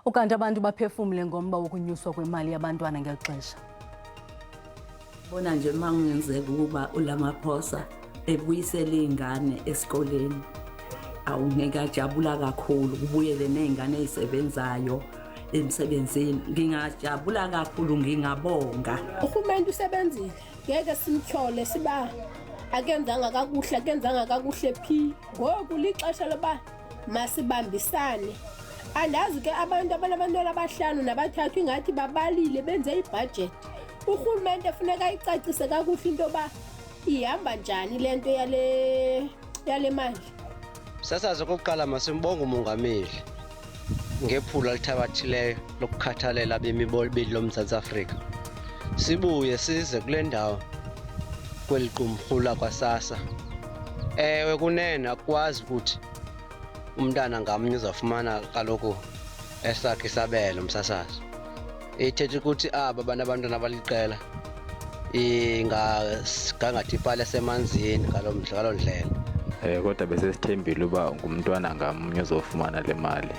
ukanti abantu baphefumule ngomba wokunyuswa kwemali yabantwana ngeli xesha. Bona nje mangenzeka ukuba uLamaphosa ebuyisela izingane esikoleni awungekajabula kakhulu kubuyele nezingane ezisebenzayo emsebenzini. Ngingajabula kakhulu, ngingabonga. Uhulumeni usebenzile, ngeke simtshole siba akenzanga kakuhle phi. Ngoku lixesha loba masibambisane. Andazi ke abantu abanabantwana abahlanu nabathathu ingathi babalile benze ibudget. Uhulumeni efuneka ayicacise kakuhle into yoba ihamba njani lento yale mali. Sasazi okokuqala masimbonge umongameli ngephula lithabathileyo lokukhathalela abemi bolibili loMzantsi Afrika. Sibuye size kule ndawo kweli qumrhu lakwa-SASSA. Ewe kunene akwazi ukuthi umntana ngamnye uzawufumana kaloku esakhe isabelo umsasazi. Ithetha ukuthi aba banabantwana abaliqela ingagangatha ipali esemanzini ngaloo ndlela. Kodwa besesithembile uba ngumntwana ngamnye uzofumana le mali.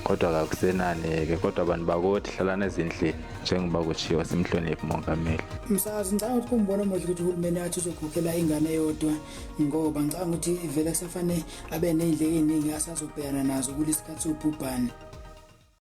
Kodwa kakusenani ke, kodwa abantu bakuthi hlalani ezindlini njengoba kutshiwo simhloniphe umongameli. Msazi ngicanga ukuthi kumbona omuhle ukuthi uhulumeni athi uzokhokhela ingane eyodwa ngoba ngicanga ukuthi vele kusafanele abe nezindleko eziningi asazobhekana nazo kulesikhathi sobhubhane.